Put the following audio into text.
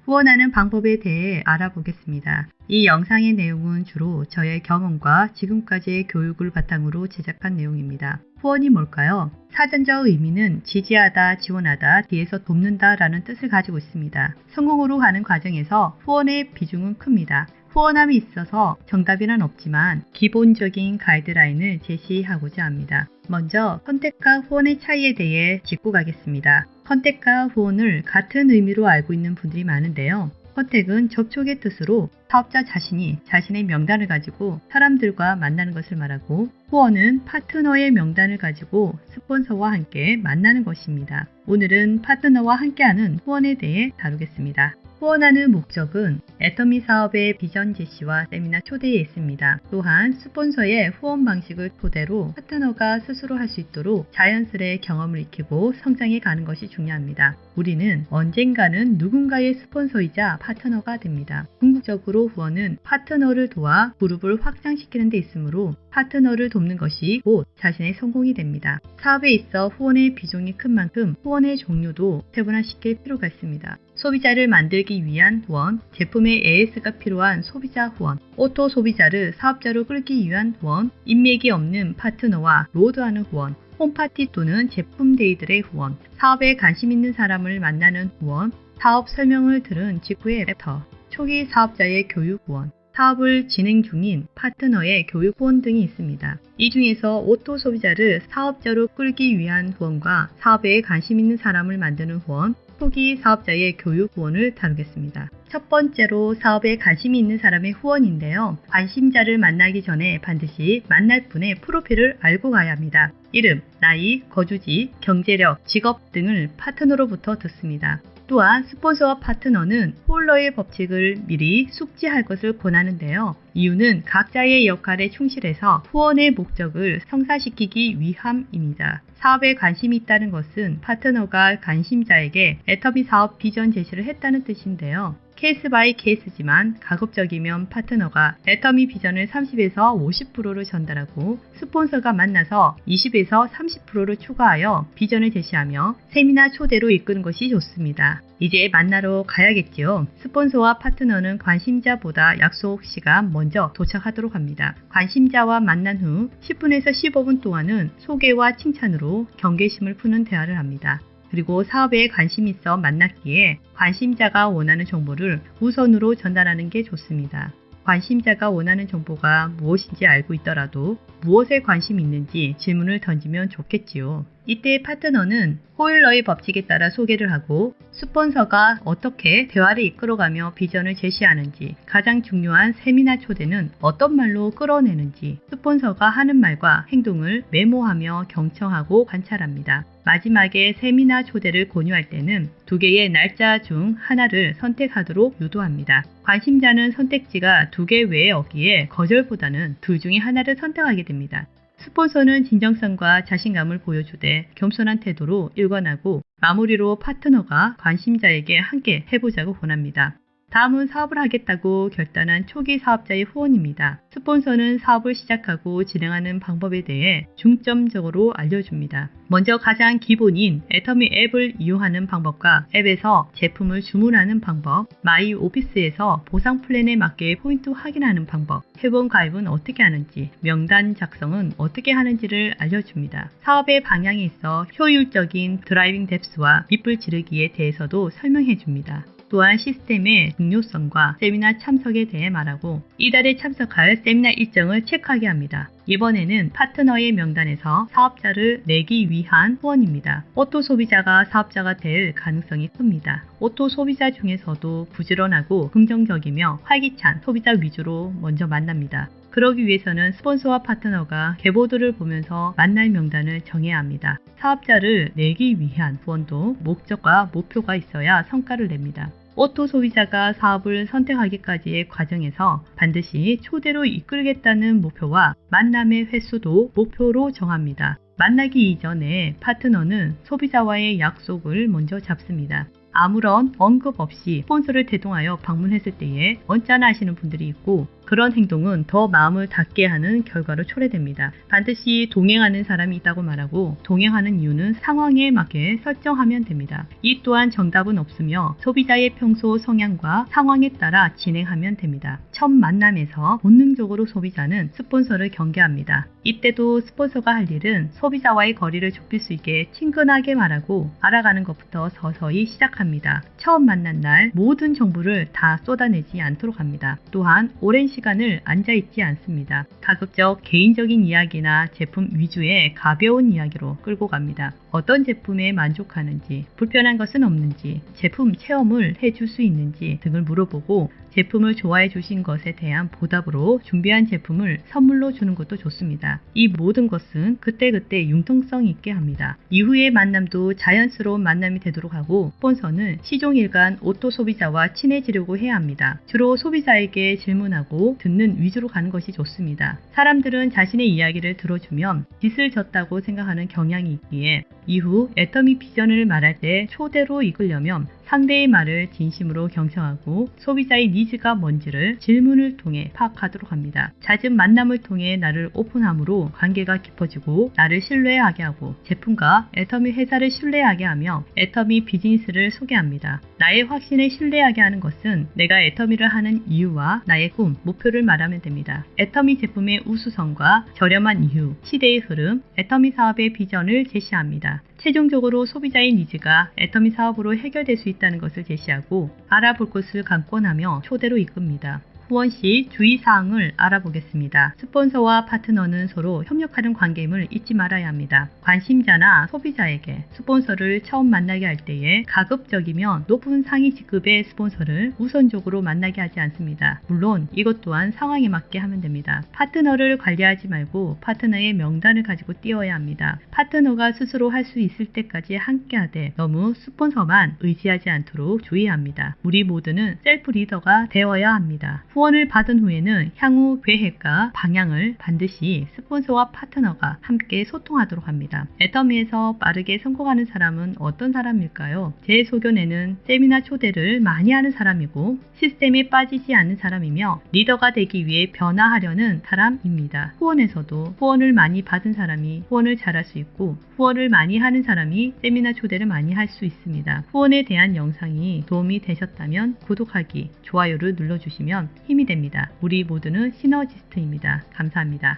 후원하는 방법에 대해 알아보겠습니다. 이 영상의 내용은 주로 저의 경험과 지금까지의 교육을 바탕으로 제작한 내용입니다. 후원이 뭘까요? 사전적 의미는 지지하다, 지원하다, 뒤에서 돕는다 라는 뜻을 가지고 있습니다. 성공으로 가는 과정에서 후원의 비중은 큽니다. 후원함에 있어서 정답이란 없지만 기본적인 가이드라인을 제시하고자 합니다. 먼저 선택과 후원의 차이에 대해 짚고 가겠습니다. 선택과 후원을 같은 의미로 알고 있는 분들이 많은데요. 선택은 접촉의 뜻으로 사업자 자신이 자신의 명단을 가지고 사람들과 만나는 것을 말하고, 후원은 파트너의 명단을 가지고 스폰서와 함께 만나는 것입니다. 오늘은 파트너와 함께하는 후원에 대해 다루겠습니다. 후원하는 목적은 애터미 사업의 비전 제시와 세미나 초대에 있습니다. 또한 스폰서의 후원 방식을 토대로 파트너가 스스로 할 수 있도록 자연스레 경험을 익히고 성장해 가는 것이 중요합니다. 우리는 언젠가는 누군가의 스폰서이자 파트너가 됩니다. 궁극적으로 후원은 파트너를 도와 그룹을 확장시키는 데 있으므로 파트너를 돕는 것이 곧 자신의 성공이 됩니다. 사업에 있어 후원의 비중이 큰 만큼 후원의 종류도 세분화시킬 필요가 있습니다. 소비자를 만들기 위한 후원, 제품의 AS가 필요한 소비자 후원, 오토 소비자를 사업자로 끌기 위한 후원, 인맥이 없는 파트너와 로드하는 후원, 홈파티 또는 제품 데이들의 후원, 사업에 관심 있는 사람을 만나는 후원, 사업 설명을 들은 직후의 레터, 초기 사업자의 교육 후원, 사업을 진행 중인 파트너의 교육 후원 등이 있습니다. 이 중에서 오토 소비자를 사업자로 끌기 위한 후원과 사업에 관심 있는 사람을 만드는 후원, 초기 사업자의 교육 후원을 다루겠습니다. 첫 번째로 사업에 관심이 있는 사람의 후원인데요. 관심자를 만나기 전에 반드시 만날 분의 프로필을 알고 가야 합니다. 이름, 나이, 거주지, 경제력, 직업 등을 파트너로부터 듣습니다. 또한 스폰서와 파트너는 홀러의 법칙을 미리 숙지할 것을 권하는데요. 이유는 각자의 역할에 충실해서 후원의 목적을 성사시키기 위함입니다. 사업에 관심이 있다는 것은 파트너가 관심자에게 애터미 사업 비전 제시를 했다는 뜻인데요. 케이스 바이 케이스지만 가급적이면 파트너가 애터미 비전을 30에서 50%를 전달하고 스폰서가 만나서 20에서 30%를 추가하여 비전을 제시하며 세미나 초대로 이끄는 것이 좋습니다. 이제 만나러 가야겠지요. 스폰서와 파트너는 관심자보다 약속 시간 먼저 도착하도록 합니다. 관심자와 만난 후 10분에서 15분 동안은 소개와 칭찬으로 경계심을 푸는 대화를 합니다. 그리고 사업에 관심이 있어 만났기에 관심자가 원하는 정보를 우선으로 전달하는 게 좋습니다. 관심자가 원하는 정보가 무엇인지 알고 있더라도 무엇에 관심이 있는지 질문을 던지면 좋겠지요. 이때 파트너는 호일러의 법칙에 따라 소개를 하고, 스폰서가 어떻게 대화를 이끌어가며 비전을 제시하는지, 가장 중요한 세미나 초대는 어떤 말로 끌어내는지 스폰서가 하는 말과 행동을 메모하며 경청하고 관찰합니다. 마지막에 세미나 초대를 공유할 때는 두 개의 날짜 중 하나를 선택하도록 유도합니다. 관심자는 선택지가 두 개 외에 없기에 거절보다는 둘 중에 하나를 선택하게 됩니다. 스폰서는 진정성과 자신감을 보여주되 겸손한 태도로 일관하고, 마무리로 파트너가 관심자에게 함께 해보자고 권합니다. 다음은 사업을 하겠다고 결단한 초기 사업자의 후원입니다. 스폰서는 사업을 시작하고 진행하는 방법에 대해 중점적으로 알려줍니다. 먼저 가장 기본인 애터미 앱을 이용하는 방법과 앱에서 제품을 주문하는 방법, 마이 오피스에서 보상 플랜에 맞게 포인트 확인하는 방법, 회원 가입은 어떻게 하는지, 명단 작성은 어떻게 하는지를 알려줍니다. 사업의 방향에 있어 효율적인 드라이빙 뎁스와 밑불 지르기에 대해서도 설명해줍니다. 또한 시스템의 중요성과 세미나 참석에 대해 말하고, 이달에 참석할 세미나 일정을 체크하게 합니다. 이번에는 파트너의 명단에서 사업자를 내기 위한 후원입니다. 오토 소비자가 사업자가 될 가능성이 큽니다. 오토 소비자 중에서도 부지런하고 긍정적이며 활기찬 소비자 위주로 먼저 만납니다. 그러기 위해서는 스폰서와 파트너가 계보드를 보면서 만날 명단을 정해야 합니다. 사업자를 내기 위한 후원도 목적과 목표가 있어야 성과를 냅니다. 오토 소비자가 사업을 선택하기까지의 과정에서 반드시 초대로 이끌겠다는 목표와 만남의 횟수도 목표로 정합니다. 만나기 이전에 파트너는 소비자와의 약속을 먼저 잡습니다. 아무런 언급 없이 스폰서를 대동하여 방문했을 때에 언짢아 하시는 분들이 있고, 그런 행동은 더 마음을 닫게 하는 결과로 초래됩니다. 반드시 동행하는 사람이 있다고 말하고 동행하는 이유는 상황에 맞게 설정하면 됩니다. 이 또한 정답은 없으며 소비자의 평소 성향과 상황에 따라 진행하면 됩니다. 첫 만남에서 본능적으로 소비자는 스폰서를 경계합니다. 이때도 스폰서가 할 일은 소비자와의 거리를 좁힐 수 있게 친근하게 말하고 알아가는 것부터 서서히 시작합니다. 처음 만난 날 모든 정보를 다 쏟아내지 않도록 합니다. 또한 오랜 시간을 앉아있지 않습니다. 가급적 개인적인 이야기나 제품 위주의 가벼운 이야기로 끌고 갑니다. 어떤 제품에 만족하는지, 불편한 것은 없는지, 제품 체험을 해줄 수 있는지 등을 물어보고 제품을 좋아해 주신 것에 대한 보답으로 준비한 제품을 선물로 주는 것도 좋습니다. 이 모든 것은 그때그때 융통성 있게 합니다. 이후의 만남도 자연스러운 만남이 되도록 하고 스폰서는 시종일관 오토 소비자와 친해지려고 해야 합니다. 주로 소비자에게 질문하고 듣는 위주로 가는 것이 좋습니다. 사람들은 자신의 이야기를 들어주면 빚을 졌다고 생각하는 경향이 있기에 이후 애터미 비전을 말할 때 초대로 이끌려면 상대의 말을 진심으로 경청하고 소비자의 니즈가 뭔지를 질문을 통해 파악하도록 합니다. 잦은 만남을 통해 나를 오픈함으로 관계가 깊어지고 나를 신뢰하게 하고 제품과 애터미 회사를 신뢰하게 하며 애터미 비즈니스를 소개합니다. 나의 확신을 신뢰하게 하는 것은 내가 애터미를 하는 이유와 나의 꿈, 목표를 말하면 됩니다. 애터미 제품의 우수성과 저렴한 이유, 시대의 흐름, 애터미 사업의 비전을 제시합니다. 최종적으로 소비자의 니즈가 애터미 사업으로 해결될 수 있다는 것을 제시하고 알아볼 것을 강권하며 초대로 이끕니다. 후원 시 주의사항을 알아보겠습니다. 스폰서와 파트너는 서로 협력하는 관계임을 잊지 말아야 합니다. 관심자나 소비자에게 스폰서를 처음 만나게 할 때에 가급적이면 높은 상위 직급의 스폰서를 우선적으로 만나게 하지 않습니다. 물론 이것 또한 상황에 맞게 하면 됩니다. 파트너를 관리하지 말고 파트너의 명단을 가지고 뛰어야 합니다. 파트너가 스스로 할 수 있을 때까지 함께하되 너무 스폰서만 의지하지 않도록 주의해야 합니다. 우리 모두는 셀프 리더가 되어야 합니다. 후원을 받은 후에는 향후 계획과 방향을 반드시 스폰서와 파트너가 함께 소통하도록 합니다. 애터미에서 빠르게 성공하는 사람은 어떤 사람일까요? 제 소견에는 세미나 초대를 많이 하는 사람이고 시스템에 빠지지 않는 사람이며 리더가 되기 위해 변화하려는 사람입니다. 후원에서도 후원을 많이 받은 사람이 후원을 잘할 수 있고 후원을 많이 하는 사람이 세미나 초대를 많이 할 수 있습니다. 후원에 대한 영상이 도움이 되셨다면 구독하기, 좋아요를 눌러주시면 힘이 됩니다. 우리 모두는 시너지스트입니다. 감사합니다.